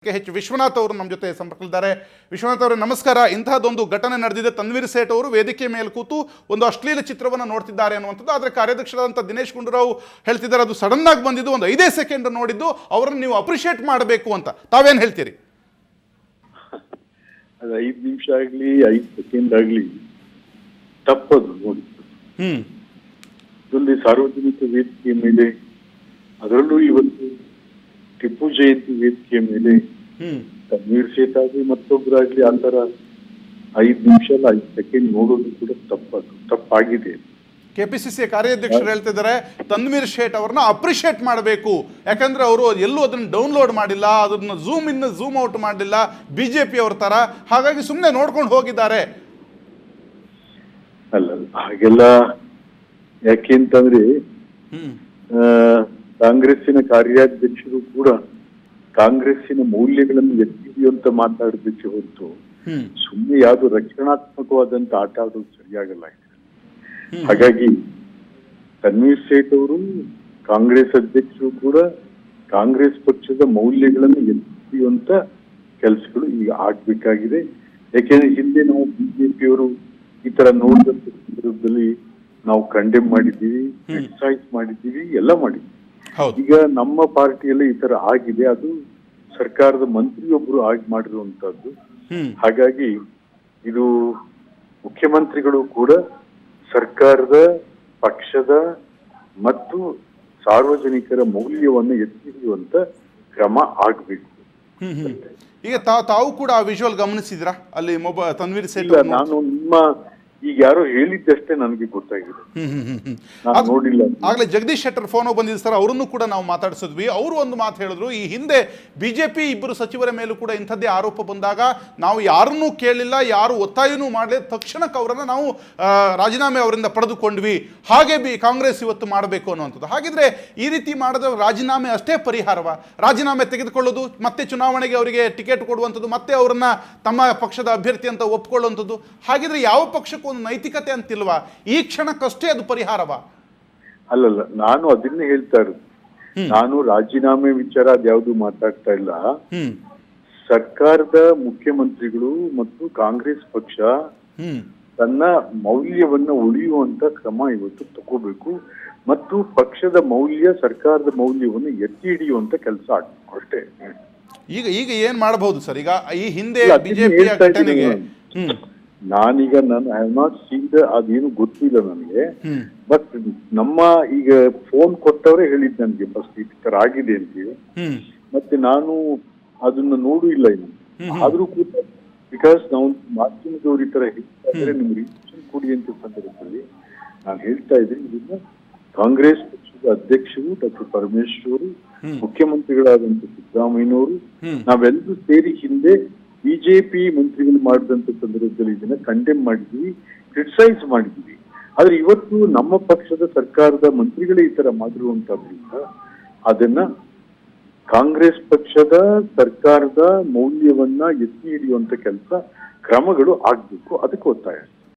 H Vishwanath ಅವರು ನಮ್ಮ ಜೊತೆ ಸಂಪರ್ಕದಲ್ಲಿದ್ದಾರೆ. ವಿಶ್ವನಾಥ್ ಅವರೇ ನಮಸ್ಕಾರ. ಇಂತಹದೊಂದು ಘಟನೆ ನಡೆದಿದೆ. ತನ್ವೀರ್ ಸೇಠ್ ಅವರು ವೇದಿಕೆ ಮೇಲೆ ಕೂತು ಒಂದು ಅಶ್ಲೀಲ ಚಿತ್ರವನ್ನು ನೋಡ್ತಿದ್ದಾರೆ ಅನ್ನುವಂಥದ್ದು. ಆದರೆ ಕಾರ್ಯಾಧ್ಯಕ್ಷರಾದಂಥ ದಿನೇಶ್ ಗುಂಡೂರಾವ್ ಹೇಳ್ತಿದ್ದಾರೆ ಅದು ಸಡನ್ ಆಗಿ ಬಂದಿದ್ದು, ಒಂದು 5 ಸೆಕೆಂಡ್ ನೋಡಿದ್ದು, ಅವರನ್ನು ನೀವು ಅಪ್ರಿಷಿಯೇಟ್ ಮಾಡಬೇಕು ಅಂತ. ತಾವೇನು ಹೇಳ್ತೀರಿ? ಅದು 5 ನಿಮಿಷ ಆಗಲಿ 5 ಸೆಕೆಂಡ್ ಆಗಲಿ ತಪ್ಪದು ನೋಡಿ. ಇದೊಂದು ಸಾರ್ವಜನಿಕ ವೇದಿಕೆ ಮೇಲೆ, ಅದರಲ್ಲೂ ಇವತ್ತು ಟಿಪ್ಪು ಜಯಂತಿ ವೇದಿಕೆಯ ಮೇಲೆ ತನ್ವೀರ್ ಸೇಠ್ ಆಗಲಿ ಮತ್ತೊಬ್ಬರಾಗ್ಲಿ ಆ ತರ 5 ನಿಮಿಷ 5 ಸೆಕೆಂಡ್ ನೋಡೋದು ಕೂಡ ತಪ್ಪಾಗಿದೆ. ಕೆಪಿಸಿಸಿ ಕಾರ್ಯಾಧ್ಯಕ್ಷರು ಹೇಳ್ತಿದ್ದಾರೆ ತನ್ವೀರ್ ಸೇಠ್ ಅವ್ರನ್ನ ಅಪ್ರಿಷಿಯೇಟ್ ಮಾಡಬೇಕು, ಯಾಕಂದ್ರೆ ಅವರು ಎಲ್ಲೂ ಅದನ್ನ ಡೌನ್ಲೋಡ್ ಮಾಡಿಲ್ಲ, ಅದನ್ನ ಝೂಮ್ ಇನ್ ಝೂಮ್ ಔಟ್ ಮಾಡಲಿಲ್ಲ ಬಿಜೆಪಿ ಅವ್ರ ತರ, ಹಾಗಾಗಿ ಸುಮ್ಮನೆ ನೋಡ್ಕೊಂಡು ಹೋಗಿದ್ದಾರೆ. ಅಲ್ಲ ಹಾಗೆಲ್ಲ ಯಾಕೆ ಅಂತಂದ್ರೆ ಕಾಂಗ್ರೆಸ್ಸಿನ ಕಾರ್ಯಾಧ್ಯಕ್ಷರು ಕೂಡ ಕಾಂಗ್ರೆಸ್ಸಿನ ಮೌಲ್ಯಗಳನ್ನು ಎತ್ತಿ ಹಿಡಿಯುವಂತ ಮಾತಾಡೋದಕ್ಕೆ ಹೊರತು ಸುಮ್ಮನೆ ಯಾವ್ದು ರಕ್ಷಣಾತ್ಮಕವಾದಂತ ಆಟ ಆಡೋದು ಸರಿಯಾಗಲ್ಲ. ಹಾಗಾಗಿ ತನ್ವೀರ್ ಸೇಠ್ ಅವರು ಕಾಂಗ್ರೆಸ್ ಅಧ್ಯಕ್ಷರು ಕೂಡ ಕಾಂಗ್ರೆಸ್ ಪಕ್ಷದ ಮೌಲ್ಯಗಳನ್ನು ಎತ್ತಿ ಹಿಡಿಯುವಂತ ಕೆಲಸಗಳು ಈಗ ಆಗ್ಬೇಕಾಗಿದೆ. ಯಾಕೆಂದ್ರೆ ಹಿಂದೆ ನಾವು ಬಿಜೆಪಿಯವರು ಈ ತರ ನೋಡಿದಂತ ಸಂದರ್ಭದಲ್ಲಿ ನಾವು ಕಂಡೆಮ್ ಮಾಡಿದ್ದೀವಿ, ಕ್ರಿಟಿಸೈಸ್ ಮಾಡಿದ್ದೀವಿ, ಎಲ್ಲ ಮಾಡಿದ್ದೀವಿ. ಈಗ ನಮ್ಮ ಪಾರ್ಟಿಯಲ್ಲಿ ಈ ತರ ಆಗಿದೆ, ಅದು ಸರ್ಕಾರದ ಮಂತ್ರಿಯೊಬ್ಬರು ಆಗಿ ಮಾಡಿರುವಂತದ್ದು. ಹಾಗಾಗಿ ಇದು ಮುಖ್ಯಮಂತ್ರಿಗಳು ಕೂಡ ಸರ್ಕಾರದ, ಪಕ್ಷದ ಮತ್ತು ಸಾರ್ವಜನಿಕರ ಮೌಲ್ಯವನ್ನು ಎತ್ತಿ ಹಿಡಿಯುವಂತ ಕ್ರಮ ಆಗ್ಬೇಕು. ಈಗ ತಾವು ಕೂಡ ಆ ವಿಜುವಲ್ ಗಮನಿಸಿದ್ರಾ ಅಲ್ಲಿ ತನ್ವೀರ್ ಸೇಠ್? ನಾನು ನಿಮ್ಮ ಈಗ ಯಾರೋ ಹೇಳಿದ್ದಷ್ಟೇ ನನಗೆ ಗೊತ್ತಾಗಿದೆ, ನಾನು ನೋಡಿಲ್ಲ. ಆಗ್ಲೇ ಜಗದೀಶ್ ಶೆಟ್ಟರ್ ಫೋನ್ ಬಂದಿದ್ದು ಸರ್, ಅವರನ್ನು ಕೂಡ ನಾವು ಮಾತಾಡಿಸಿದ್ವಿ. ಅವರು ಒಂದು ಮಾತು ಹೇಳಿದ್ರು, ಈ ಹಿಂದೆ ಬಿಜೆಪಿ ಇಬ್ಬರು ಸಚಿವರ ಮೇಲೂ ಕೂಡ ಇಂಥದ್ದೇ ಆರೋಪ ಬಂದಾಗ ನಾವು ಯಾರನ್ನೂ ಕೇಳಲಿಲ್ಲ, ಯಾರು ಒತ್ತಾಯನೂ ಮಾಡಲಿಲ್ಲ, ತಕ್ಷಣಕ್ಕೆ ಅವರನ್ನು ನಾವು ರಾಜೀನಾಮೆ ಅವರಿಂದ ಪಡೆದುಕೊಂಡ್ವಿ. ಹಾಗೆ ಕಾಂಗ್ರೆಸ್ ಇವತ್ತು ಮಾಡಬೇಕು ಅನ್ನುವಂಥದ್ದು. ಹಾಗಿದ್ರೆ ಈ ರೀತಿ ಮಾಡಿದ ರಾಜೀನಾಮೆ ಅಷ್ಟೇ ಪರಿಹಾರವಾ? ರಾಜೀನಾಮೆ ತೆಗೆದುಕೊಳ್ಳೋದು, ಮತ್ತೆ ಚುನಾವಣೆಗೆ ಅವರಿಗೆ ಟಿಕೆಟ್ ಕೊಡುವಂಥದ್ದು, ಮತ್ತೆ ಅವರನ್ನ ತಮ್ಮ ಪಕ್ಷದ ಅಭ್ಯರ್ಥಿ ಅಂತ ಒಪ್ಕೊಳ್ಳುವಂಥದ್ದು, ಹಾಗಿದ್ರೆ ಯಾವ ಪಕ್ಷಕ್ಕೂ ಒಂದು ನೈತಿಕತೆ ಅಂತಿಲ್ವಾ? ಈ ಕ್ಷಣಕ್ಕಷ್ಟೇ ಅದು ಪರಿಹಾರವಾ? ಅಲ್ಲಲ್ಲ, ನಾನು ಅದನ್ನೇ ಹೇಳ್ತಾ ಇರೋದು. ನಾನು ರಾಜೀನಾಮೆ ವಿಚಾರ ಅದ್ಯಾವುದು ಮಾತಾಡ್ತಾ ಇಲ್ಲ. ಸರ್ಕಾರದ ಮುಖ್ಯಮಂತ್ರಿಗಳು ಮತ್ತು ಕಾಂಗ್ರೆಸ್ ಪಕ್ಷ ತನ್ನ ಮೌಲ್ಯವನ್ನ ಉಳಿಯುವಂತ ಕ್ರಮ ಇವತ್ತು ತಗೋಬೇಕು ಮತ್ತು ಪಕ್ಷದ ಮೌಲ್ಯ, ಸರ್ಕಾರದ ಮೌಲ್ಯವನ್ನು ಎತ್ತಿ ಹಿಡಿಯುವಂತ ಕೆಲಸ ಆಗ್ಬೇಕು ಅಷ್ಟೇ. ಈಗ ಏನ್ ಮಾಡಬಹುದು ಸರ್? ಈಗ ಈ ಹಿಂದೆ ಬಿಜೆಪಿ ಘಟನೆಗೆ ನಾನೀಗ ಐ ಹ್ಯಾವ್ ನಾಟ್ ಸೀನ್ ಅದೇನು ಗೊತ್ತಿಲ್ಲ ನನಗೆ. ಬಟ್ ನಮ್ಮ ಈಗ ಫೋನ್ ಕೊಟ್ಟವರೇ ಹೇಳಿದ್ ನನಗೆ ಫಸ್ಟ್ ಈ ತರ ಆಗಿದೆ ಅಂತೇಳಿ. ಮತ್ತೆ ನಾನು ಅದನ್ನ ನೋಡೂ ಇಲ್ಲ ಇನ್ನು. ಆದ್ರೂ ಕೂಡ ಬಿಕಾಸ್ ನಾವು ಮಾಧ್ಯಮದವ್ರು ಈ ತರ ಹೇಳ್ತಾ ಇದ್ರೆ ನಿಮ್ಗೆ ರಿಯಾಕ್ಷನ್ ಕೊಡಿ ಅಂತ ಸಂದರ್ಭದಲ್ಲಿ ನಾನು ಹೇಳ್ತಾ ಇದ್ದೀನಿ. ಇದನ್ನ ಕಾಂಗ್ರೆಸ್ ಪಕ್ಷದ ಅಧ್ಯಕ್ಷರು ಡಾಕ್ಟರ್ ಪರಮೇಶ್ವರ್, ಮುಖ್ಯಮಂತ್ರಿಗಳಾದಂತ ಸಿದ್ದರಾಮಯ್ಯನವರು, ನಾವೆಲ್ಲರೂ ಸೇರಿ ಹಿಂದೆ ಬಿಜೆಪಿ ಮಂತ್ರಿಗಳು ಮಾಡಿದಂತ ಸಂದರ್ಭದಲ್ಲಿ ಇದನ್ನ ಕಂಡೆಮ್ ಮಾಡಿದ್ವಿ, ಕ್ರಿಟಿಸೈಸ್ ಮಾಡಿದ್ವಿ. ಆದ್ರೆ ಇವತ್ತು ನಮ್ಮ ಪಕ್ಷದ ಸರ್ಕಾರದ ಮಂತ್ರಿಗಳೇ ಈ ತರ ಮಾಡಿರುವಂತದ್ರಿಂದ ಅದನ್ನ ಕಾಂಗ್ರೆಸ್ ಪಕ್ಷದ ಸರ್ಕಾರದ ಮೌಲ್ಯವನ್ನ ಎತ್ತಿ ಹಿಡಿಯುವಂತ ಕೆಲಸ ಕ್ರಮಗಳು ಆಗ್ಬೇಕು, ಅದಕ್ಕೆ ಒತ್ತಾಯ.